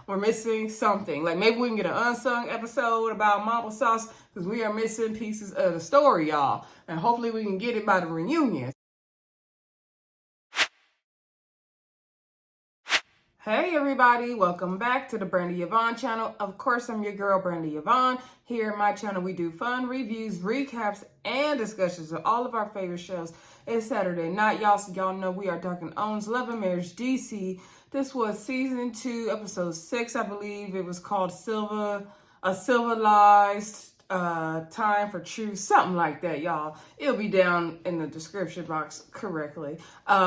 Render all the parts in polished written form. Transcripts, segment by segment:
we're missing something. Like maybe we can get an unsung episode about mama sauce because we are missing pieces of the story, y'all. And hopefully we can get it by the reunion. Hey everybody, welcome back to the Brandy Yvonne channel. Of course, I'm your girl, Brandy Yvonne. Here at my channel, we do fun reviews, recaps, and discussions of all of our favorite shows. It's Saturday night, y'all, so y'all know we are talking Owns Love and Marriage DC. This was season 2, episode 6, I believe. It was called Silva-lized Time for Truce, something like that, y'all. It'll be down in the description box correctly.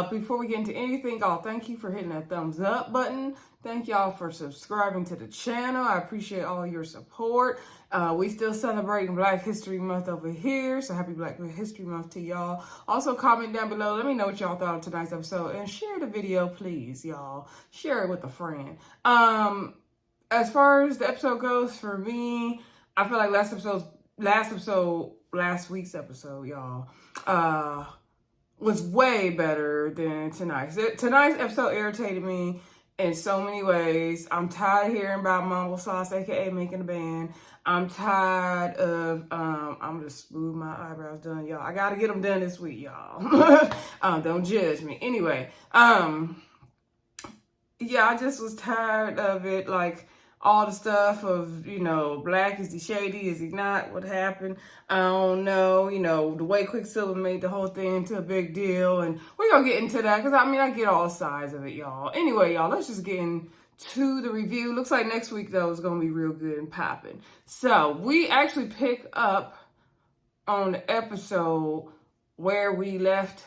Before we get into anything, y'all, thank you for hitting that thumbs up button. Thank y'all for subscribing to the channel. I appreciate all your support. We still celebrating Black History Month over here, so happy Black History Month to y'all. Also, comment down below. Let me know what y'all thought of tonight's episode, and share the video, please, y'all. Share it with a friend. As far as the episode goes, for me, I feel like last week's episode, y'all, was way better than tonight's. Tonight's episode irritated me in so many ways. I'm tired of hearing about Mumble Sauce, aka making a band. I'm tired of, I'm just smooth my eyebrows done, y'all. I gotta get them done this week, y'all. Don't judge me. Anyway, yeah, I just was tired of it, like, all the stuff of, you know, Black, is he shady, is he not, what happened, I don't know, you know, the way Quicksilver made the whole thing into a big deal, and we're gonna get into that, because, I mean, I get all sides of it, y'all. Anyway, y'all, let's just get into the review. Looks like next week, though, is gonna be real good and popping. So, we actually pick up on the episode where we left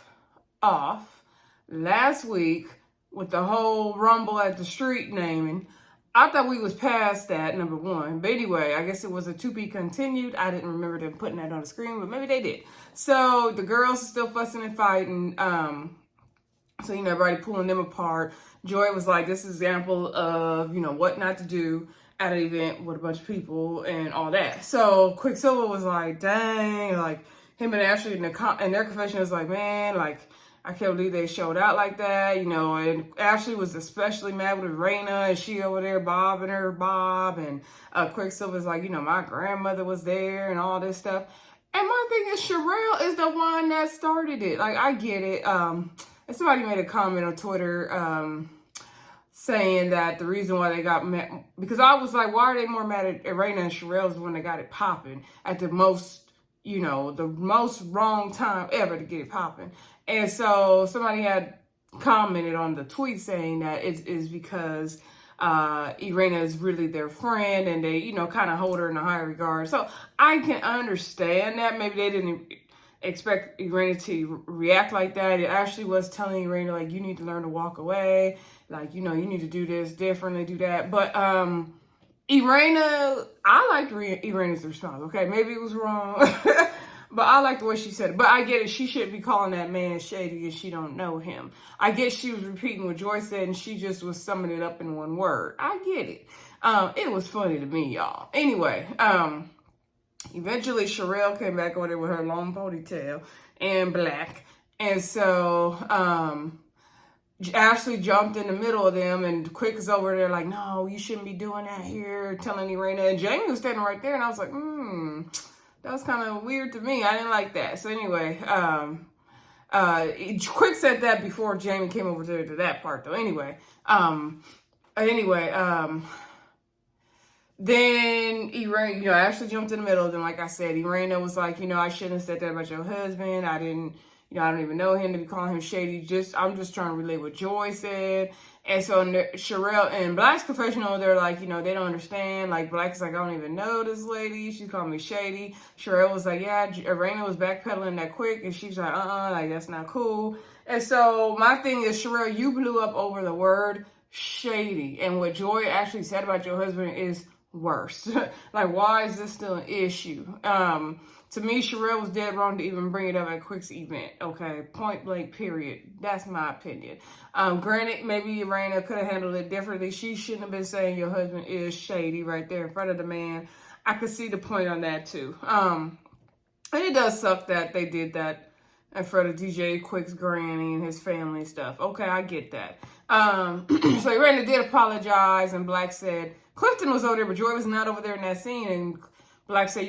off last week with the whole rumble at the street naming. I thought we was past that, number one. But anyway, I guess it was a to be continued. I didn't remember them putting that on the screen, but maybe they did. So the girls are still fussing and fighting. So, you know, everybody pulling them apart. Joy was like, this is an example of, you know, what not to do at an event with a bunch of people and all that. So Quicksilver was like, dang, like him and Ashley in their confession was like, man, like, I can't believe they showed out like that, you know, and Ashley was especially mad with Reina, and she over there bobbing her bob, and Quicksilver's like, you know, my grandmother was there and all this stuff. And my thing is, Sherelle is the one that started it. Like, I get it. And somebody made a comment on Twitter saying that the reason why they got mad, because I was like, why are they more mad at Reina and Sherelle's when they got it popping at the most, you know, the most wrong time ever to get it popping. And so somebody had commented on the tweet saying that it is because Erana is really their friend and they, you know, kind of hold her in a high regard. So I can understand that. Maybe they didn't expect Erana to react like that. It actually was telling Erana, like, you need to learn to walk away. Like, you know, you need to do this differently, do that. But Erana, I liked Erana's response. Okay, maybe it was wrong. But I like the way she said it. But I get it. She shouldn't be calling that man shady if she don't know him. I guess she was repeating what Joy said, and she just was summing it up in one word. I get it. It was funny to me, y'all. Anyway, eventually Sherelle came back over there with her long ponytail and black. And so Ashley jumped in the middle of them, and Quik is over there like, no, you shouldn't be doing that here, telling Erana. And Jamie was standing right there, and I was like, that was kind of weird to me. I didn't like that. So anyway, Quik said that before Jamie came over there to that part, though. Anyway, then Erana, you know, Ashley jumped in the middle. Then, like I said, Erana was like, you know, I shouldn't have said that about your husband. I didn't, you know, I don't even know him to be calling him shady. I'm just trying to relay what Joy said. And so Sherelle and Black's confessional, they're like, you know, they don't understand. Like, Black's like, I don't even know this lady. She's calling me shady. Sherelle was like, yeah, Erana was backpedaling that quick. And she's like, like, that's not cool. And so my thing is, Sherelle, you blew up over the word shady. And what Joy actually said about your husband is worse. Like, why is this still an issue? To me, Sherelle was dead wrong to even bring it up at Quik's event. Okay, point blank, period. That's my opinion. Granted, maybe Erana could have handled it differently. She shouldn't have been saying your husband is shady right there in front of the man. I could see the point on that too. And it does suck that they did that in front of DJ Quik's granny and his family and stuff. Okay, I get that. So Erana did apologize, and Black said Clifton was over there, but Joy was not over there in that scene. And Black said,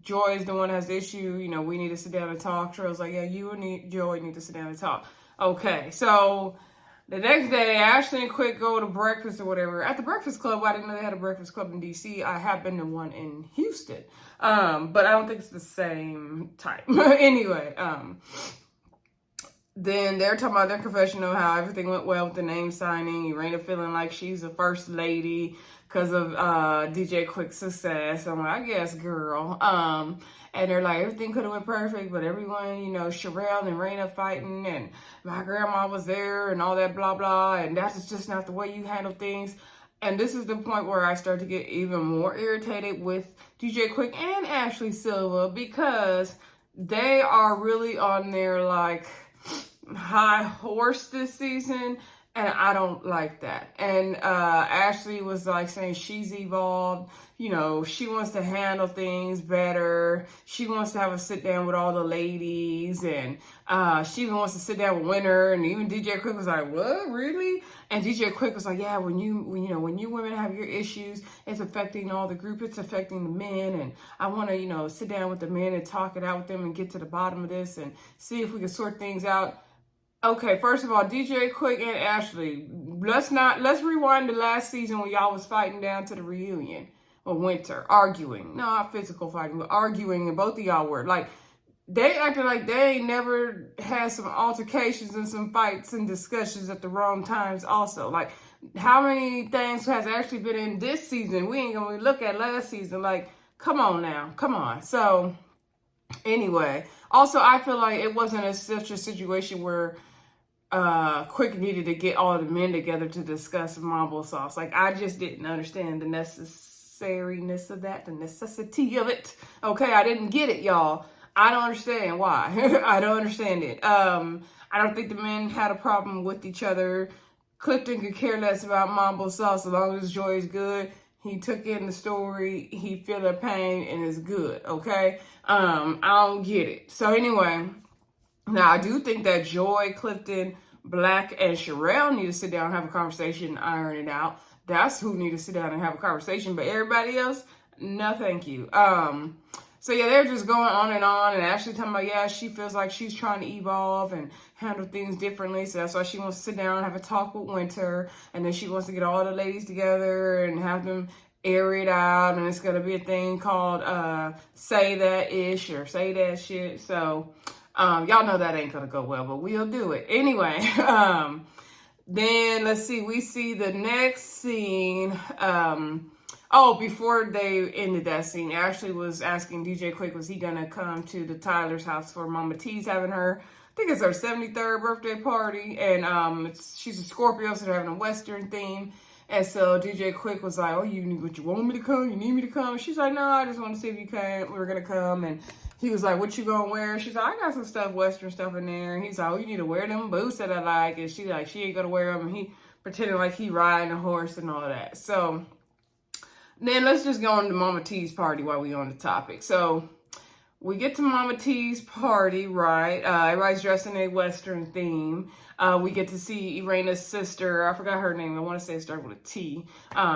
Joy is the one that has the issue. We need to sit down and talk. Trill's like, yeah, you and Joy need to sit down and talk. Okay, so the next day, Ashley and Quik go to breakfast or whatever. At the Breakfast Club, I didn't know they had a Breakfast Club in D.C. I have been to one in Houston. But I don't think it's the same type. Anyway, then they're talking about their confessional, how everything went well with the name signing. Erana feeling like she's the first lady because of DJ Quik's success. I'm like, I guess, girl. And they're like, everything could have went perfect, but everyone, Sherelle and Erana fighting, and my grandma was there, and all that blah, blah, and that's just not the way you handle things. And this is the point where I start to get even more irritated with DJ Quik and Ashley Silva, because they are really on their, high horse this season, and I don't like that. And Ashley was saying she's evolved. She wants to handle things better. She wants to have a sit down with all the ladies, and she even wants to sit down with Winter. And even DJ Quik was like, "What, really?" And DJ Quik was like, "Yeah, when you women have your issues, it's affecting all the group. It's affecting the men, and I want to sit down with the men and talk it out with them and get to the bottom of this and see if we can sort things out." Okay, first of all, DJ Quik and Ashley, let's rewind to last season when y'all was fighting down to the reunion or Winter, arguing. No, not physical fighting, but arguing, and both of y'all were. They acted like they ain't never had some altercations and some fights and discussions at the wrong times also. How many things has actually been in this season? We ain't gonna look at last season. Come on now, come on. So, anyway, also, I feel like it wasn't such a situation where Quik needed to get all the men together to discuss mambo sauce. I just didn't understand the necessariness of that, the necessity of it. Okay, I didn't get it, y'all. I don't understand why. I don't understand it. I don't think the men had a problem with each other. Clifton could care less about mambo sauce as long as Joy is good. He took in the story, he feel the pain, and it's good, okay? I don't get it. So anyway, now I do think that Joy, Clifton, Black, and Sherelle need to sit down and have a conversation and iron it out. That's who need to sit down and have a conversation. But everybody else, no thank you. So yeah, they're just going on, and Ashley talking about, yeah, she feels like she's trying to evolve and handle things differently. So that's why she wants to sit down and have a talk with Winter. And then she wants to get all the ladies together and have them air it out. And it's going to be a thing called Say That-ish or Say That Shit. So y'all know that ain't going to go well, but we'll do it. Anyway, then let's see. We see the next scene. Before they ended that scene, Ashley was asking DJ Quik, was he going to come to the Tyler's house for Mama T's having her, I think it's her 73rd birthday party. And she's a Scorpio, so they're having a Western theme. And so DJ Quik was like, oh, you want me to come? You need me to come? And she's like, no, I just want to see if you can. We were going to come. And he was like, what you going to wear? She's like, I got some stuff, Western stuff in there. And he's like, oh, you need to wear them boots that I like. And she's like, she ain't going to wear them. And he pretended like he riding a horse and all that. So then let's just go on to Mama T's party while we on the topic. So we get to Mama T's party, right? Everybody's dressed in a Western theme. We get to see Erana's sister. I forgot her name. I want to say it started with a T.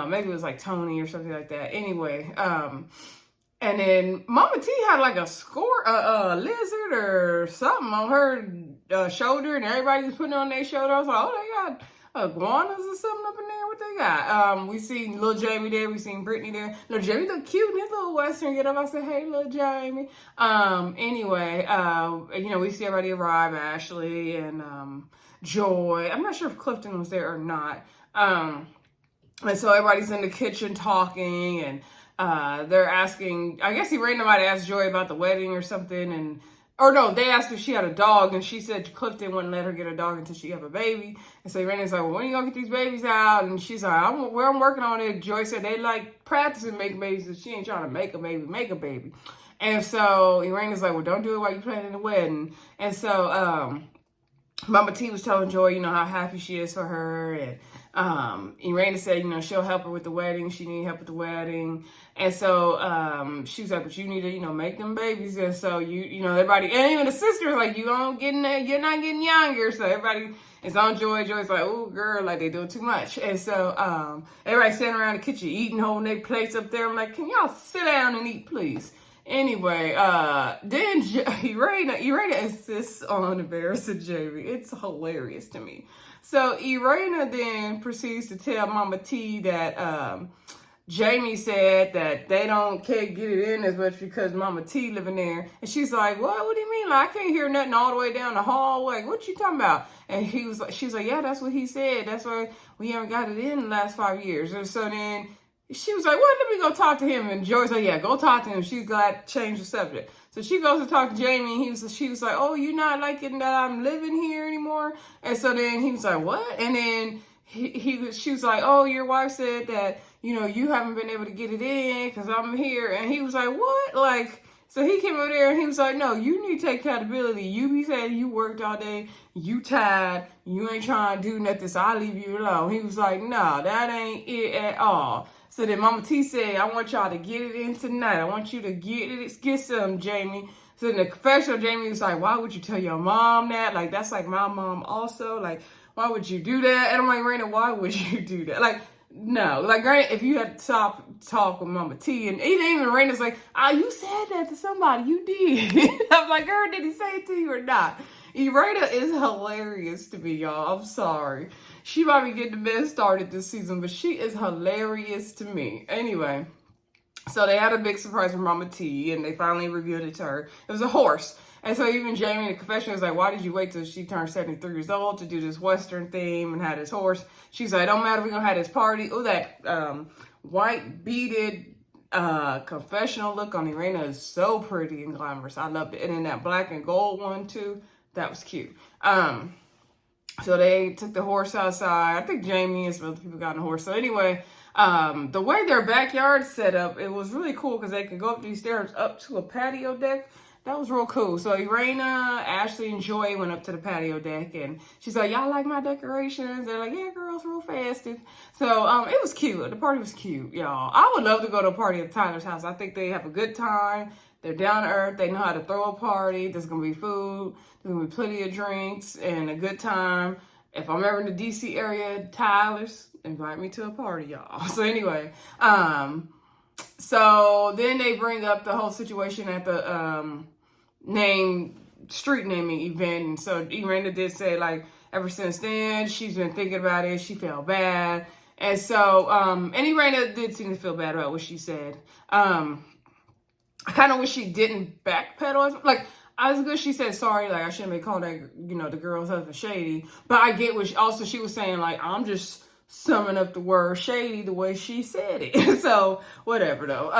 Maybe it was like Tony or something like that. Anyway, and then Mama T had like a lizard or something on her shoulder, and everybody was putting it on their shoulder. I was like, oh, they got iguanas or something up in there. What they got? We seen Lil Jamie there. We seen Brittany there. Lil Jamie look cute in his little Western get up. I said, hey, Lil Jamie. Anyway, we see everybody arrive, Ashley and Joy. I'm not sure if Clifton was there or not. And so everybody's in the kitchen talking, and they're asking, I guess Erana might ask Joy about the wedding or something, or no, they asked if she had a dog, and she said Clifton wouldn't let her get a dog until she have a baby. And so Erana's like, well, when are you going to get these babies out? And she's like, I'm working on it. Joy said they like practicing making babies, and she ain't trying to make a baby. And so Erana's like, well, don't do it while you're planning the wedding. And so Mama T was telling Joy, how happy she is for her, and Erana said, she'll help her with the wedding. She need help with the wedding. And so, she was like, but you need to, make them babies. And so everybody, and even the sisters, like, you're not getting younger. So everybody is on Joy. Joy's like, oh girl, like they doing too much. And so, everybody standing around the kitchen eating, holding their plates up there. I'm like, can y'all sit down and eat, please? Anyway, then Erana insists on embarrassing Jamie. It's hilarious to me. So Erana then proceeds to tell Mama T that Jamie said that they can't get it in as much because Mama T living there. And she's like, what do you mean? Like, I can't hear nothing all the way down the hallway. What you talking about? And she's like, yeah, that's what he said. That's why we haven't got it in the last 5 years. And so then she was like, well, let me go talk to him. And Joy's like, yeah, go talk to him. She's glad to change the subject. So she goes to talk to Jamie, and she was like, oh, you not liking that I'm living here anymore? And so then he was like, what? And then she was like, oh, your wife said that, you haven't been able to get it in because I'm here. And he was like, what? Like, so he came over there and he was like, no, you need to take accountability. You be saying you worked all day, you tired, you ain't trying to do nothing, so I'll leave you alone. He was like, no, that ain't it at all. So then Mama T said, I want y'all to get it in tonight. I want you to get some, Jamie. So in the confessional, Jamie was like, why would you tell your mom that? Like, that's like my mom also. Like, why would you do that? And I'm like, Raina, why would you do that? Like, no. Like, granted, if you had to talk with Mama T, and even Raina's like, you said that to somebody. You did. I'm like, girl, did he say it to you or not? Erana is hilarious to me, y'all. I'm sorry. She might be getting the best started this season, but she is hilarious to me. Anyway, so they had a big surprise from Mama T, and they finally revealed it to her. It was a horse. And so even Jamie in the confession was like, why did you wait till she turned 73 years old to do this Western theme and have this horse? She's like, don't matter, we're going to have this party. Oh, that white beaded confessional look on Erana is so pretty and glamorous. I loved it. And then that black and gold one, too. That was cute. So they took the horse outside. I think Jamie and some other people got on the horse. So anyway, the way their backyard set up, it was really cool because they could go up these stairs up to a patio deck. That was real cool. So Erana, Ashley, and Joy went up to the patio deck, and she's like, y'all like my decorations? They're like, yeah, girls, real festive. So it was cute. The party was cute, y'all. I would love to go to a party at Tyler's house. I think they have a good time. They're down to earth. They know how to throw a party. There's going to be food. There's going to be plenty of drinks and a good time. If I'm ever in the D.C. area, Tyler's, invite me to a party, y'all. So anyway, so then they bring up the whole situation at the street naming event. And so Erana did say, like, ever since then, she's been thinking about it. She felt bad. And so, and Erana did seem to feel bad about what she said. I kind of wish she didn't backpedal. Like, I was good. She said sorry. Like, I shouldn't be calling that, the girl's husband shady. But I get what she was saying. Like, I'm just summing up the word shady the way she said it. So whatever though.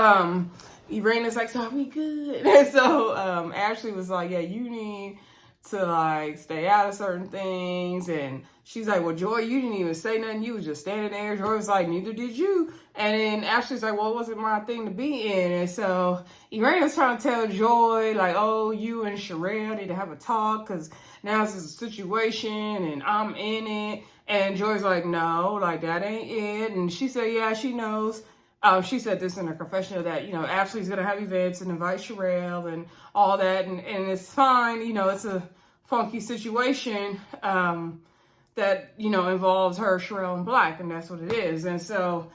Erana's like, so are we good? And so Ashley was like, yeah, you need to like stay out of certain things. And she's like, well, Joy, you didn't even say nothing. You was just standing there. Joy was like, neither did you. And then Ashley's like, well, it wasn't my thing to be in. And so Erana's trying to tell Joy, like, oh, you and Sherelle need to have a talk because now this is a situation and I'm in it. And Joy's like, no, like, that ain't it. And she said, yeah, she knows. She said this in her confessional that, Ashley's going to have events and invite Sherelle and all that. And it's fine. It's a funky situation that, involves her, Sherelle, and Black. And that's what it is. And so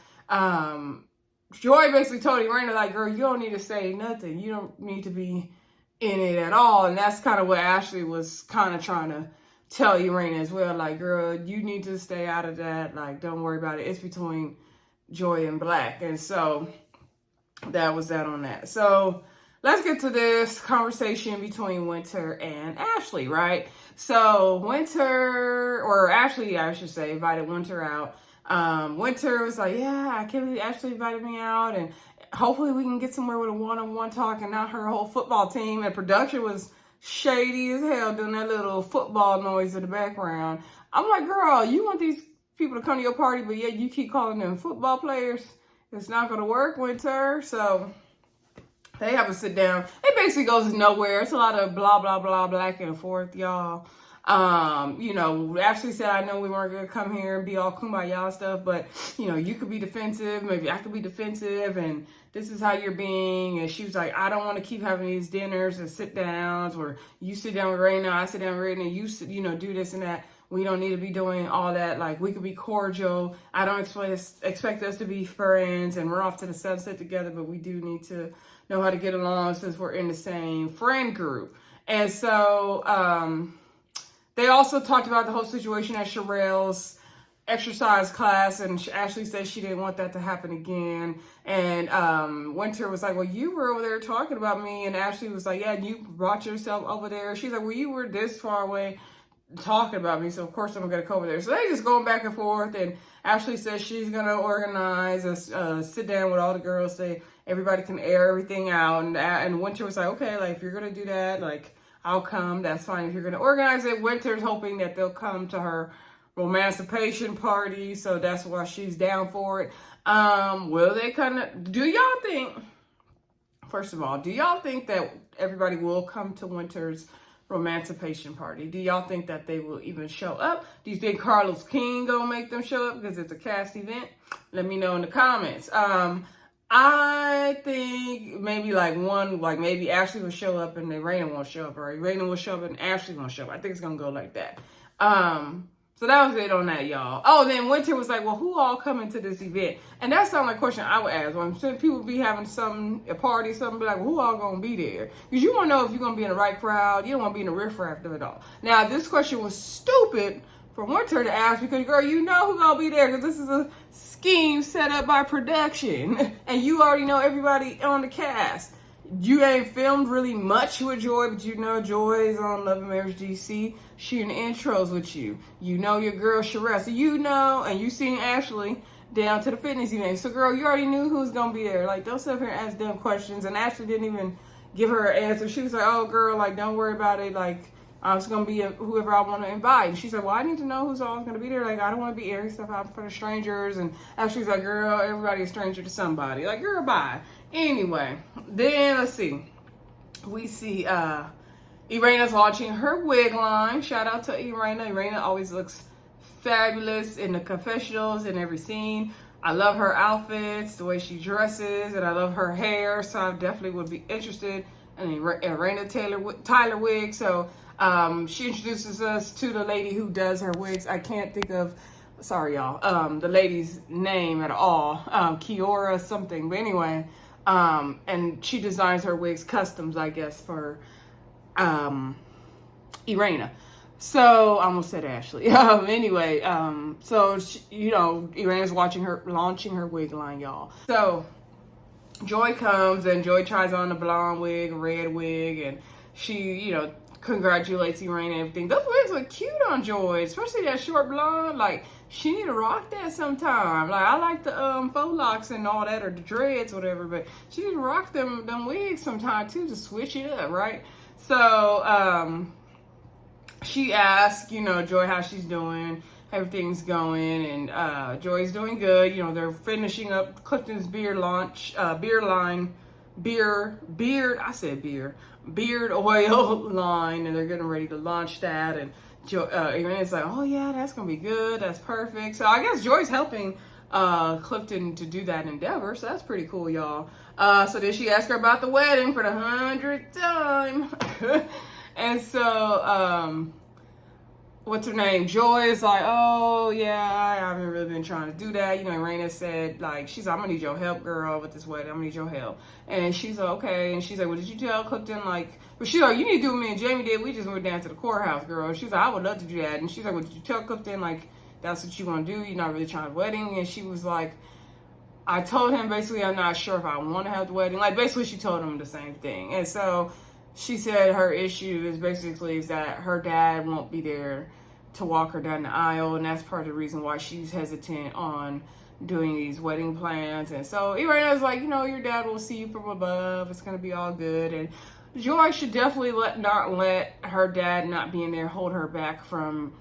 Joy basically told Erana, like, girl, you don't need to say nothing. You don't need to be in it at all. And that's kind of what Ashley was kind of trying to tell Erana as well. Like, girl, you need to stay out of that. Like, don't worry about it. It's between Joy and Black. And so that was that on that. So let's get to this conversation between Winter and Ashley, right? So Winter, or Ashley, I should say, invited Winter out. Winter was like, yeah, I can't believe Ashley invited me out, and hopefully we can get somewhere with a one-on-one talk and not her whole football team. And production was shady as hell doing that little football noise in the background. I'm like, girl, you want these people to come to your party, but yet you keep calling them football players. It's not going to work, Winter. So they have to sit down. It basically goes nowhere. It's a lot of blah, blah, blah, back and forth, y'all. You know, Ashley said, I know we weren't going to come here and be all kumbaya and stuff, but, you know, you could be defensive. Maybe I could be defensive. And this is how you're being. And she was like, I don't want to keep having these dinners and sit downs where you sit down with Raina, I sit down with Raina, and you sit, you know, do this and that. We don't need to be doing all that. Like, we could be cordial. I don't expect us to be friends and we're off to the sunset together, but we do need to know how to get along since we're in the same friend group. And so they also talked about the whole situation at Sherelle's exercise class, and Ashley said she didn't want that to happen again. And Winter was like, well, you were over there talking about me. And Ashley was like, yeah, you brought yourself over there. She's like, well, you were this far away talking about me, so of course I'm gonna go over there. So they just going back and forth, and Ashley says she's gonna organize a sit down with all the girls, so everybody can air everything out. And Winter was like, okay, like if you're gonna do that, like I'll come, that's fine. If you're gonna organize it, Winter's hoping that they'll come to her romancipation party, so that's why she's down for it. Will they do y'all think, first of all, do y'all think that everybody will come to Winter's romancipation party? Do y'all think that they will even show up? Do you think Carlos King gonna make them show up because it's a cast event? Let me know in the comments. I think maybe maybe Ashley will show up and then Raina won't show up, or Raina will show up and Ashley won't show up. I think it's gonna go like that. So that was it on that, y'all. Oh, then Winter was like, well, who all coming to this event? And that sounds like a question I would ask. When people be having a party, something, be like, well, who all gonna be there? Because you want to know if you're gonna be in the right crowd. You don't want to be in the riffraff of it all. Now, this question was stupid for Winter to ask because, girl, you know who gonna be there because this is a scheme set up by production. And you already know everybody on the cast. You ain't filmed really much with Joy, but you know Joy's on Love and Marriage DC shooting intros with you. You know your girl Sherelle. So you know, and you seen Ashley down to the fitness event. So girl, you already knew who's gonna be there. Like, don't sit up here and ask them questions. And Ashley didn't even give her an answer. She was like, oh girl, like don't worry about it. Like, it's gonna be whoever I want to invite. And she said, well, I need to know who's all gonna be there. Like, I don't want to be airing stuff out in front of strangers. And Ashley's like, girl, everybody's a stranger to somebody. Like, girl, bye. Anyway, then let's see. We see Erana's launching her wig line. Shout out to Erana. Erana always looks fabulous in the confessionals and every scene. I love her outfits, the way she dresses, and I love her hair. So I definitely would be interested in Erana Tyler wig. So she introduces us to the lady who does her wigs. I can't think of, sorry y'all, the lady's name at all. Kiora something. But anyway. And she designs her wigs customs, I guess, for Erana. So I almost said Ashley. Anyway, so she, you know, Erana's launching her wig line, y'all. So Joy comes and Joy tries on the blonde wig, red wig, and she, you know, congratulates Erana and everything. Those wigs look cute on Joy, especially that short blonde. Like, she need to rock that sometime. Like, I like the faux locks and all that, or the dreads, whatever, but she need to rock them wigs sometime too, to switch it up, right? So she asks, you know, Joy how she's doing. Everything's going, and Joy's doing good. You know, they're finishing up Clifton's beard line, beard oil line, and they're getting ready to launch that. And Irana's like, oh yeah, that's gonna be good, that's perfect. So I guess Joy's helping Clifton to do that endeavor, so that's pretty cool, y'all. So then she asked her about the wedding for the 100th time. And so what's her name? Joy is like, oh yeah, I haven't really been trying to do that. You know, Raina said, like, she's like, I'm gonna need your help, girl, with this wedding. I'm gonna need your help. And she's like, okay. And she's like, well, did you tell Clifton, like, but she's like, you need to do what me and Jamie did. We just went down to the courthouse, girl. She's like, I would love to do that. And she's like, well, did you tell Clifton, like, that's what you want to do? You're not really trying to wedding? And she was like, I told him basically I'm not sure if I want to have the wedding. Like, basically she told him the same thing. And so she said her issue is basically that her dad won't be there to walk her down the aisle, and that's part of the reason why she's hesitant on doing these wedding plans. And so Irana's like, you know, your dad will see you from above. It's gonna be all good. And Joy should definitely not let her dad not being there hold her back from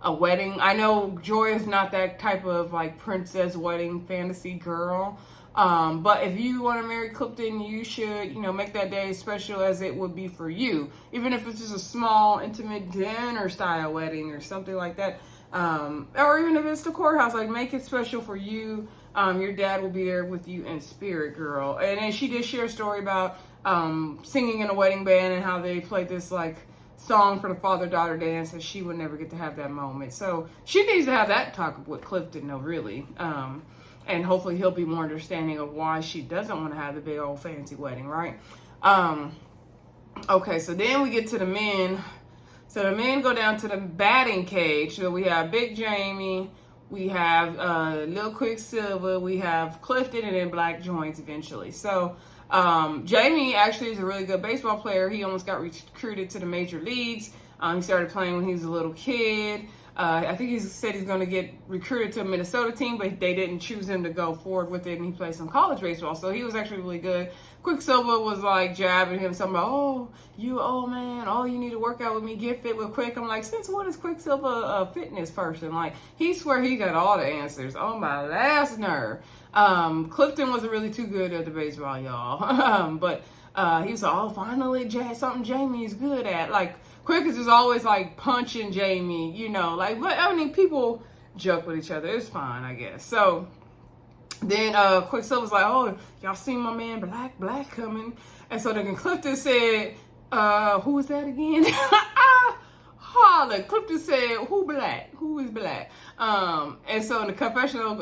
a wedding. I know Joy is not that type of like princess wedding fantasy girl, But if you want to marry Clifton, you should, make that day as special as it would be for you. Even if it's just a small, intimate dinner style wedding or something like that. Or even if it's the courthouse, like make it special for you. Your dad will be there with you in spirit, girl. And then she did share a story about singing in a wedding band and how they played this like song for the father-daughter dance, and she would never get to have that moment. So she needs to have that talk with Clifton, though, really. And hopefully he'll be more understanding of why she doesn't want to have the big old fancy wedding, right? Okay, so then we get to the men. So the men go down to the batting cage. So we have Big Jamie, we have Lil Quicksilver, we have Clifton, and then Black joins eventually. So Jamie actually is a really good baseball player. He almost got recruited to the major leagues. He started playing when he was a little kid. I think he said he's going to get recruited to a Minnesota team, but they didn't choose him to go forward with it, and he played some college baseball. So he was actually really good. Quicksilver was like jabbing him, something about, oh, you old man, oh, you need to work out with me, get fit with Quik. I'm like, since when is Quicksilver a fitness person? Like, he swear he got all the answers. Oh, my last nerve. Clifton wasn't really too good at the baseball, y'all. But he was like, oh, finally, something Jamie's good at. Like, Quik is just always like punching Jamie, like, but I mean, people joke with each other. It's fine, I guess. So then Quicksilver's like, oh, y'all seen my man Black coming? And so then Clifton said, who was that again? Holla. Clifton said, who Black? Who is Black? And so in the confessional,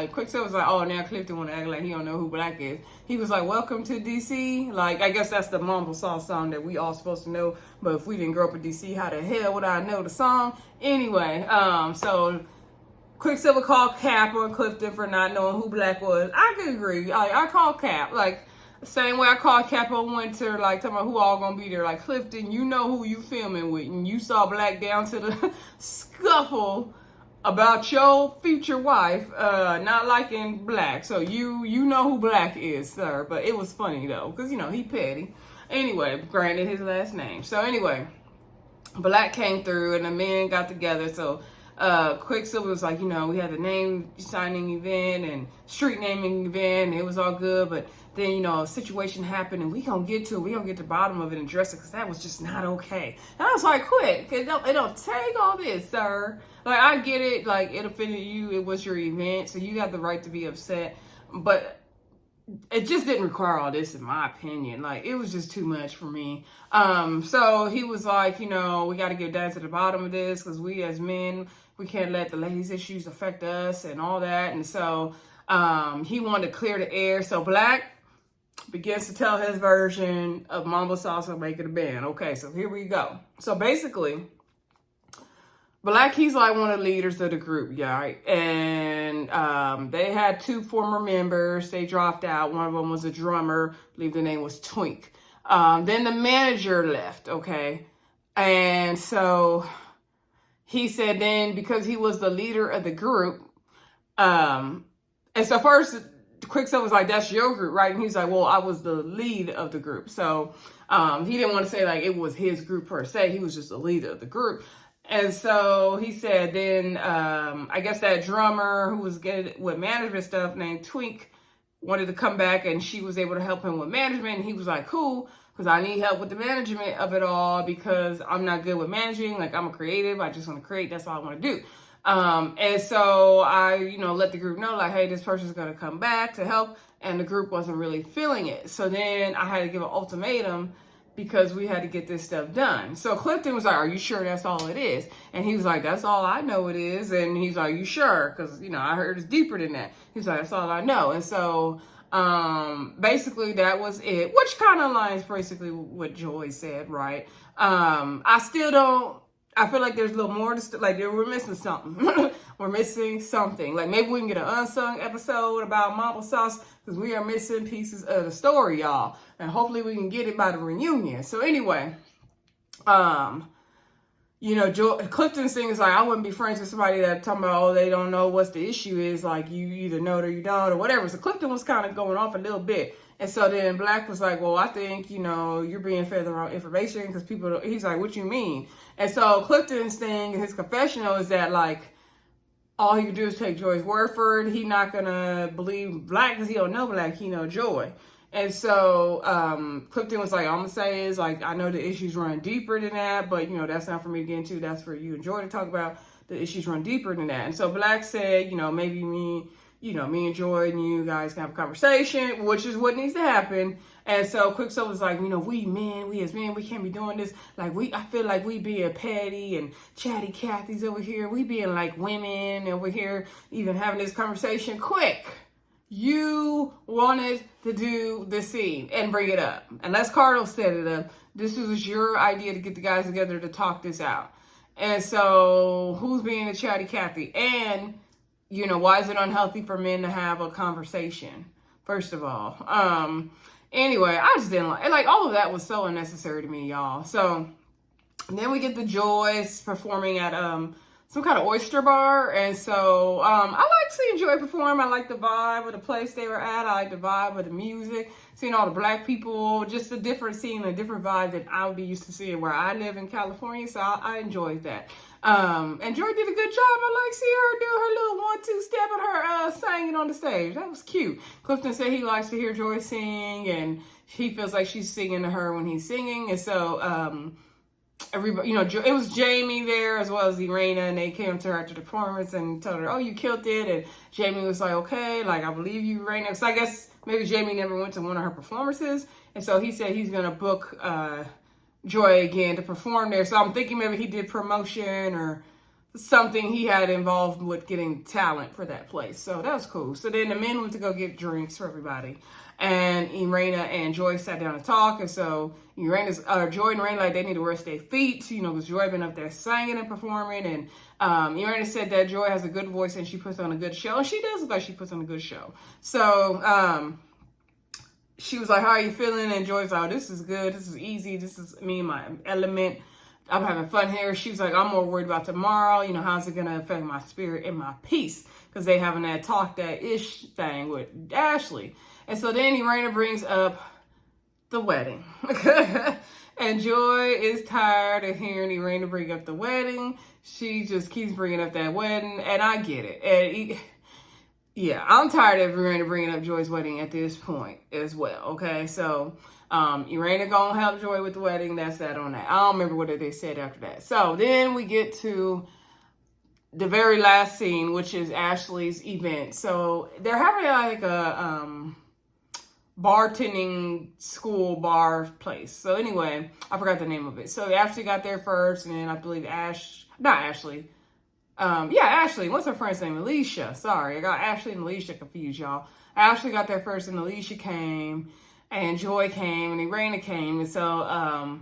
Quicksilver was like, oh, now Clifton want to act like he don't know who Black is. He was like, welcome to DC. Like, I guess that's the Mumble Sauce song that we all supposed to know. But if we didn't grow up in DC, how the hell would I know the song? Anyway, so Quicksilver called Cap on Clifton for not knowing who Black was. I could agree. I call Cap. Like, same way I called Cap on Winter, like, talking about who all gonna be there. Like, Clifton, you know who you filming with. And you saw Black down to the scuffle about your future wife not liking Black. So you know who Black is, sir. But it was funny, though, because, he petty. Anyway, granted his last name. So anyway, Black came through and the men got together. So Quicksilver was like, we had a name signing event and street naming event, and it was all good. But then, a situation happened, and we gonna get to the bottom of it and address it, because that was just not okay. And I was like, quit. It don't take all this, sir. Like, I get it. Like, it offended you. It was your event, so you have the right to be upset. But it just didn't require all this, in my opinion. Like, it was just too much for me. So he was like, we got to get down to the bottom of this, because we as men, we can't let the ladies' issues affect us and all that. And so he wanted to clear the air. So Black begins to tell his version of Mambo Salsa Making a Band. Okay, so here we go. So basically, Black, he's like one of the leaders of the group, yeah, right? And they had two former members. They dropped out. One of them was a drummer. I believe the name was Twink. Then the manager left, okay? And so he said then, because he was the leader of the group, and so first Quicksilver was like, that's your group, right? And he's like, well, I was the lead of the group. So he didn't want to say like it was his group per se. He was just the leader of the group. And so he said then, I guess that drummer who was good with management stuff named Twink wanted to come back, and she was able to help him with management. And he was like, cool, because I need help with the management of it all, because I'm not good with managing. Like, I'm a creative. I just want to create. That's all I want to do. And so I, let the group know, like, hey, this person's going to come back to help. And the group wasn't really feeling it. So then I had to give an ultimatum, because we had to get this stuff done. So Clifton was like, are you sure that's all it is? And he was like, that's all I know it is. And he's like, you sure? Because, I heard it's deeper than that. He's like, that's all I know. And so basically that was it, which kind of aligns basically with what Joy said, right? I feel like there's a little more to like we're missing something. We're missing something. Like, maybe we can get an unsung episode about Marble Sauce, because we are missing pieces of the story, y'all. And hopefully we can get it by the reunion. So anyway, Clifton's thing is like, I wouldn't be friends with somebody that talking about, oh, they don't know what the issue is. Like, you either know it or you don't, or whatever. So Clifton was kind of going off a little bit. And so then Black was like, well, I think, you're being fed the wrong information, because he's like, what you mean? And so Clifton's thing, his confessional is that, like, all he could do is take Joy's word for it. He not gonna believe Black because he don't know Black, he know Joy. And so Clifton was like, all I'm gonna say is, like, I know the issues run deeper than that, but you know, that's not for me to get into. That's for you and Joy to talk about. The issues run deeper than that. And so Black said, you know, maybe me and Joy and you guys can have a conversation, which is what needs to happen. And so Quicksilver was like, you know, we as men, we can't be doing this. Like, I feel like we being petty and chatty Cathy's over here. We being like women over here, even having this conversation. Quik, you wanted to do the scene and bring it up. Unless Cardo set it up, this was your idea to get the guys together to talk this out. And so who's being a chatty Cathy? And, you know, why is it unhealthy for men to have a conversation? First of all. Anyway, I just didn't like all of that was so unnecessary to me, y'all. So then we get the Joys performing at some kind of oyster bar. And so I like seeing Joy perform. I like the vibe of the place they were at. I like the vibe of the music. Seeing all the Black people, just a different scene, a different vibe that I would be used to seeing where I live in California. So I enjoyed that. And Joy did a good job. I like seeing her do her little 1-2 step and her singing on the stage. That was cute. Clifton said he likes to hear Joy sing, and he feels like she's singing to her when he's singing. And so everybody, you know, it was Jamie there as well as Erana, and they came to her after the performance and told her, "Oh, you killed it." And Jamie was like, "Okay, like, I believe you, Erana." So I guess maybe Jamie never went to one of her performances, and so he said he's gonna book Joy again to perform there. So I'm thinking maybe he did promotion or something he had involved with getting talent for that place. So that was cool. So then the men went to go get drinks for everybody. And Erana and Joy sat down to talk. And so Joy and Erana, like, they need to rest their feet, you know, because Joy been up there singing and performing. And Erana said that Joy has a good voice and she puts on a good show. And she does look like she puts on a good show. So she was like, "How are you feeling?" And Joy's like, "Oh, this is good. This is easy. This is me and my element. I'm having fun here." She was like, "I'm more worried about tomorrow. You know, how's it going to affect my spirit and my peace?" Because they having that talk, that ish thing with Ashley. And so then Erana brings up the wedding. And Joy is tired of hearing Erana bring up the wedding. She just keeps bringing up that wedding. And I get it. And yeah, I'm tired of Erana bringing up Joy's wedding at this point as well, okay? So, Erana gonna help Joy with the wedding. That's that on that. I don't remember what they said after that. So, then we get to the very last scene, which is Ashley's event. So, they're having like a bartending school bar place. So, anyway, I forgot the name of it. So, Ashley got there first, and then I believe Ashley. Ashley. What's her friend's name? Alicia. Sorry, I got Ashley and Alicia confused, y'all. Ashley got there first, and Alicia came, and Joy came, and Erana came. And so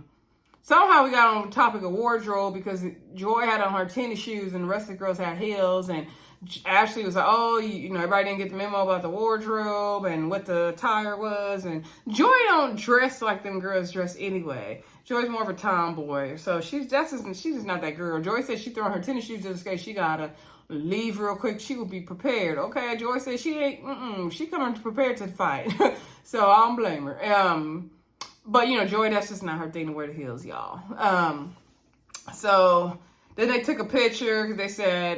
somehow we got on the topic of wardrobe because Joy had on her tennis shoes, and the rest of the girls had heels. And Ashley was like, "Oh, you know, everybody didn't get the memo about the wardrobe and what the attire was." And Joy don't dress like them girls dress anyway. Joy's more of a tomboy, so she's just not that girl. Joy said she throwing her tennis shoes in case she gotta leave real quick. She will be prepared. Okay, Joy said she ain't. She coming prepared to fight, so I don't blame her. But you know, Joy, that's just not her thing to wear the heels, y'all. So then they took a picture because they said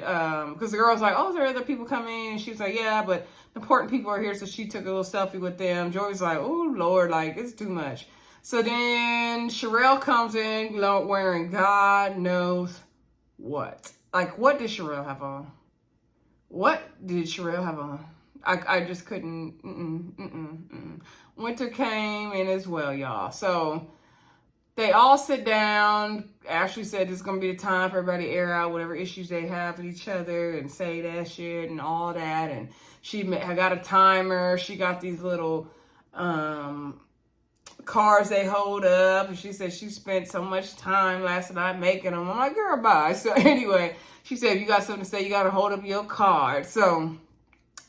because the girl was like, "Oh, is there other people coming?" And she was like, "Yeah, but important people are here," so she took a little selfie with them. Joy was like, "Oh Lord, like, it's too much." So then Sherelle comes in wearing God knows what. Like, what did Sherelle have on? What did Sherelle have on? I just couldn't. Winter came in as well, y'all. So they all sit down. Ashley said it's going to be the time for everybody to air out whatever issues they have with each other and say that shit and all that. And she got a timer. She got these little cards they hold up, and she said she spent so much time last night making them. I'm like, "Girl, bye." So anyway, she said, "If you got something to say, you got to hold up your card." So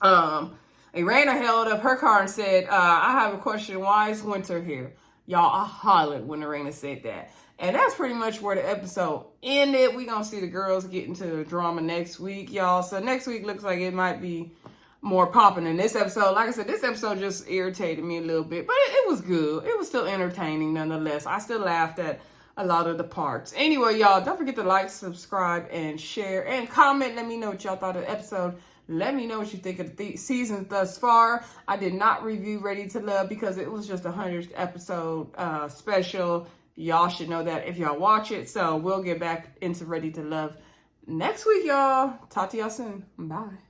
Erana held up her card and said, "I have a question. Why is winter here?" Y'all, I hollered when Erana said that. And that's pretty much where the episode ended. We gonna see the girls get into the drama next week, y'all. So next week looks like it might be more popping than this episode. Like I said, this episode just irritated me a little bit, but it was good. It was still entertaining nonetheless. I still laughed at a lot of the parts. Anyway, y'all, don't forget to like, subscribe, and share, and comment. Let me know what y'all thought of the episode. Let me know what you think of the seasons thus far. I did not review Ready to Love because it was just a 100th episode special. Y'all should know that if y'all watch it. So we'll get back into Ready to Love next week, y'all. Talk to y'all soon. Bye.